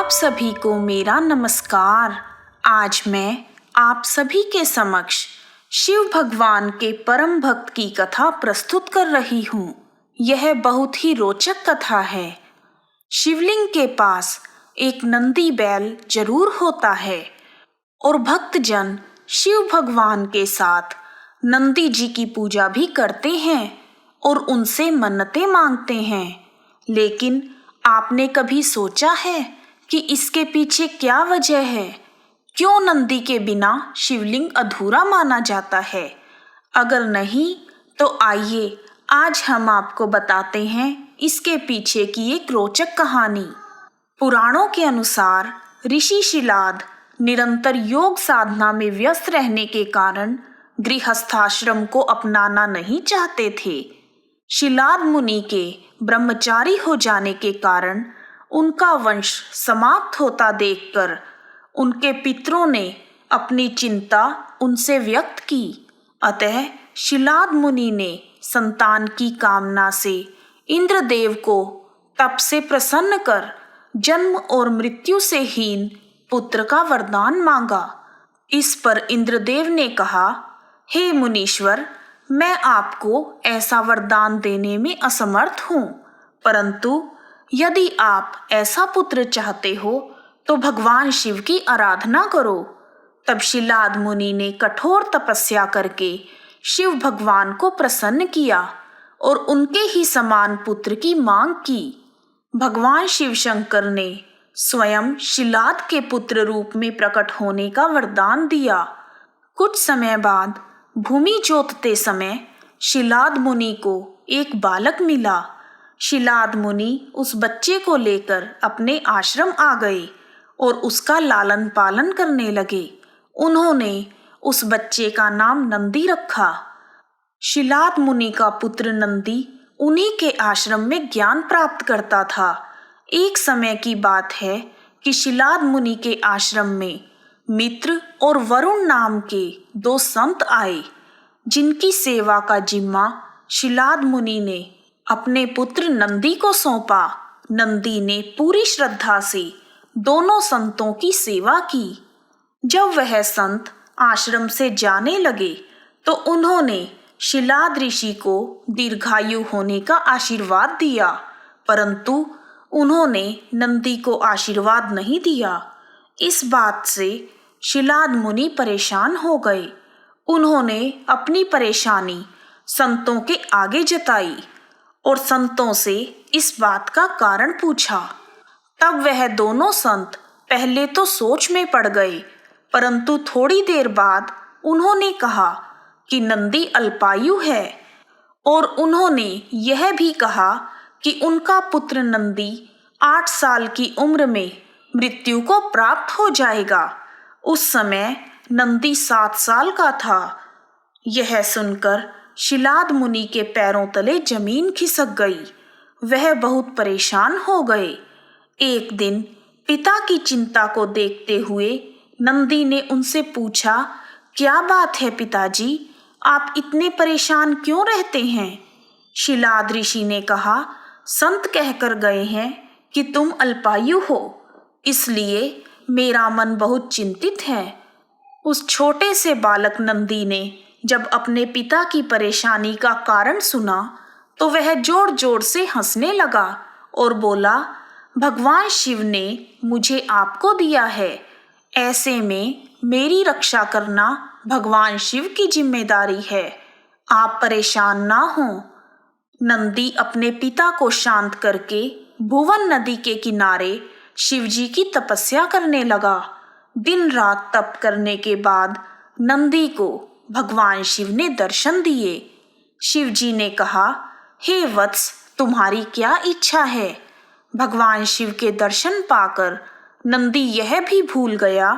आप सभी को मेरा नमस्कार। आज मैं आप सभी के समक्ष शिव भगवान के परम भक्त की कथा प्रस्तुत कर रही हूँ। यह बहुत ही रोचक कथा है। शिवलिंग के पास एक नंदी बैल जरूर होता है और भक्तजन शिव भगवान के साथ नंदी जी की पूजा भी करते हैं और उनसे मन्नतें मांगते हैं। लेकिन आपने कभी सोचा है कि इसके पीछे क्या वजह है? क्यों नंदी के बिना शिवलिंग अधूरा माना जाता है? अगर नहीं तो आइए आज हम आपको बताते हैं इसके पीछे की एक रोचक कहानी। पुराणों के अनुसार ऋषि शिलाद निरंतर योग साधना में व्यस्त रहने के कारण गृहस्थाश्रम को अपनाना नहीं चाहते थे। शिलाद मुनि के ब्रह्मचारी हो जाने के कारण उनका वंश समाप्त होता देखकर उनके पितरों ने अपनी चिंता उनसे व्यक्त की। अतः शिलाद मुनि ने संतान की कामना से इंद्रदेव को तप से प्रसन्न कर जन्म और मृत्यु से हीन पुत्र का वरदान मांगा। इस पर इंद्रदेव ने कहा, हे मुनीश्वर, मैं आपको ऐसा वरदान देने में असमर्थ हूँ, परंतु यदि आप ऐसा पुत्र चाहते हो तो भगवान शिव की आराधना करो। तब शिलाद मुनि ने कठोर तपस्या करके शिव भगवान को प्रसन्न किया और उनके ही समान पुत्र की मांग की। भगवान शिव शंकर ने स्वयं शिलाद के पुत्र रूप में प्रकट होने का वरदान दिया। कुछ समय बाद भूमि जोतते समय शिलाद मुनि को एक बालक मिला। शिलाद मुनि उस बच्चे को लेकर अपने आश्रम आ गए और उसका लालन पालन करने लगे। उन्होंने उस बच्चे का नाम नंदी रखा। शिलाद मुनि का पुत्र नंदी उन्हीं के आश्रम में ज्ञान प्राप्त करता था। एक समय की बात है कि शिलाद मुनि के आश्रम में मित्र और वरुण नाम के दो संत आए, जिनकी सेवा का जिम्मा शिलाद मुनि ने अपने पुत्र नंदी को सौंपा। नंदी ने पूरी श्रद्धा से दोनों संतों की सेवा की। जब वह संत आश्रम से जाने लगे तो उन्होंने शिलाद ऋषि को दीर्घायु होने का आशीर्वाद दिया, परंतु उन्होंने नंदी को आशीर्वाद नहीं दिया। इस बात से शिलाद मुनि परेशान हो गए। उन्होंने अपनी परेशानी संतों के आगे जताई और संतों से इस बात का कारण पूछा। तब वह दोनों संत पहले तो सोच में पड़ गए, परंतु थोड़ी देर बाद उन्होंने कहा कि नंदी अल्पायु है और उन्होंने यह भी कहा कि उनका पुत्र नंदी 8 साल की उम्र में मृत्यु को प्राप्त हो जाएगा। उस समय नंदी 7 साल का था। यह सुनकर शिलाद मुनि के पैरों तले जमीन खिसक गई। वह बहुत परेशान हो गए। एक दिन पिता की चिंता को देखते हुए नंदी ने उनसे पूछा, क्या बात है पिताजी, आप इतने परेशान क्यों रहते हैं? शिलाद ऋषि ने कहा, संत कहकर गए हैं कि तुम अल्पायु हो, इसलिए मेरा मन बहुत चिंतित है। उस छोटे से बालक नंदी ने जब अपने पिता की परेशानी का कारण सुना तो वह जोर जोर से हंसने लगा और बोला, भगवान शिव ने मुझे आपको दिया है, ऐसे में मेरी रक्षा करना भगवान शिव की जिम्मेदारी है, आप परेशान ना हो। नंदी अपने पिता को शांत करके भुवन नदी के किनारे शिवजी की तपस्या करने लगा। दिन रात तप करने के बाद नंदी को भगवान शिव ने दर्शन दिए। शिवजी ने कहा, हे वत्स, तुम्हारी क्या इच्छा है? भगवान शिव के दर्शन पाकर नंदी यह भी भूल गया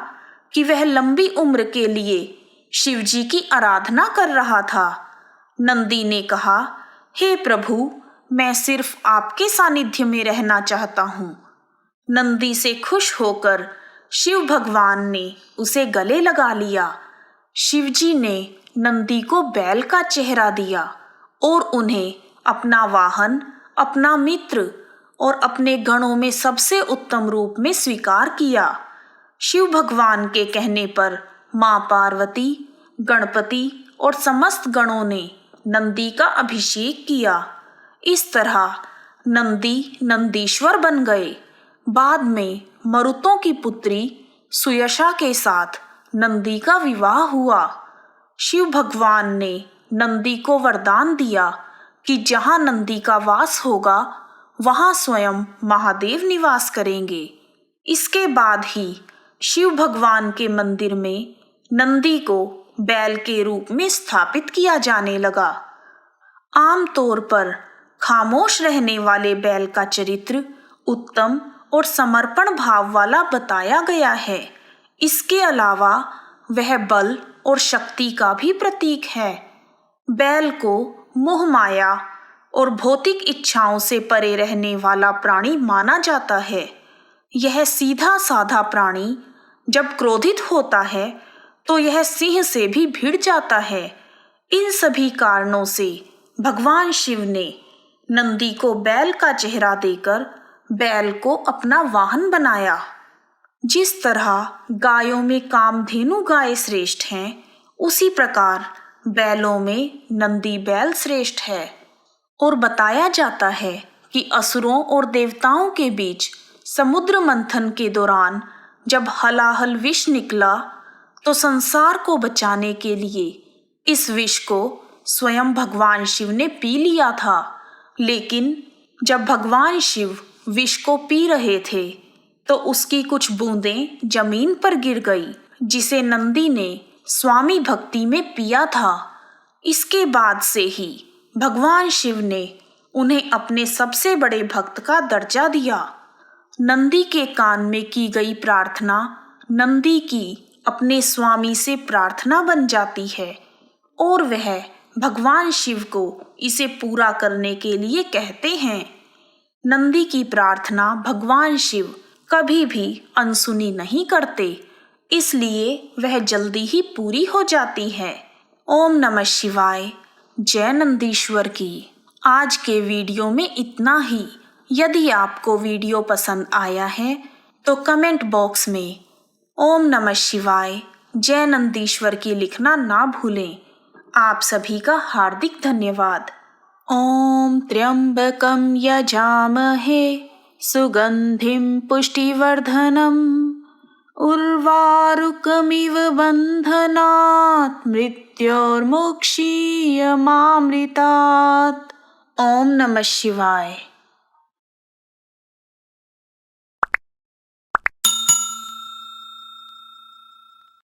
कि वह लंबी उम्र के लिए शिवजी की आराधना कर रहा था। नंदी ने कहा, हे प्रभु, मैं सिर्फ आपके सानिध्य में रहना चाहता हूँ। नंदी से खुश होकर शिव भगवान ने उसे गले लगा लिया। शिवजी ने नंदी को बैल का चेहरा दिया और उन्हें अपना वाहन, अपना मित्र और अपने गणों में सबसे उत्तम रूप में स्वीकार किया। शिव भगवान के कहने पर मां पार्वती, गणपति और समस्त गणों ने नंदी का अभिषेक किया। इस तरह नंदी नंदीश्वर बन गए। बाद में मरुतों की पुत्री सुयशा के साथ नंदी का विवाह हुआ। शिव भगवान ने नंदी को वरदान दिया कि जहां नंदी का वास होगा वहां स्वयं महादेव निवास करेंगे। इसके बाद ही शिव भगवान के मंदिर में नंदी को बैल के रूप में स्थापित किया जाने लगा। आमतौर पर खामोश रहने वाले बैल का चरित्र उत्तम और समर्पण भाव वाला बताया गया है। इसके अलावा वह बल और शक्ति का भी प्रतीक है। बैल को मोह माया और भौतिक इच्छाओं से परे रहने वाला प्राणी माना जाता है। यह सीधा साधा प्राणी जब क्रोधित होता है तो यह सिंह से भी भिड़ जाता है। इन सभी कारणों से भगवान शिव ने नंदी को बैल का चेहरा देकर बैल को अपना वाहन बनाया। जिस तरह गायों में कामधेनु गाय श्रेष्ठ हैं, उसी प्रकार बैलों में नंदी बैल श्रेष्ठ है। और बताया जाता है कि असुरों और देवताओं के बीच समुद्र मंथन के दौरान जब हलाहल विष निकला तो संसार को बचाने के लिए इस विष को स्वयं भगवान शिव ने पी लिया था। लेकिन जब भगवान शिव विष को पी रहे थे तो उसकी कुछ बूंदें जमीन पर गिर गई, जिसे नंदी ने स्वामी भक्ति में पिया था। इसके बाद से ही भगवान शिव ने उन्हें अपने सबसे बड़े भक्त का दर्जा दिया। नंदी के कान में की गई प्रार्थना नंदी की अपने स्वामी से प्रार्थना बन जाती है और वह भगवान शिव को इसे पूरा करने के लिए कहते हैं। नंदी की प्रार्थना भगवान शिव कभी भी अनसुनी नहीं करते, इसलिए वह जल्दी ही पूरी हो जाती है। ओम नमः शिवाय। जय नंदीश्वर की। आज के वीडियो में इतना ही। यदि आपको वीडियो पसंद आया है तो कमेंट बॉक्स में ओम नमः शिवाय जय नंदीश्वर की लिखना ना भूलें। आप सभी का हार्दिक धन्यवाद। ओम त्र्यंबकं यजामहे सुगंधिं पुष्टिवर्धनम् उर्वारुकमिव बन्धनात् मृत्योर्मुक्षीयमामृतात्। ओम नमः शिवाय।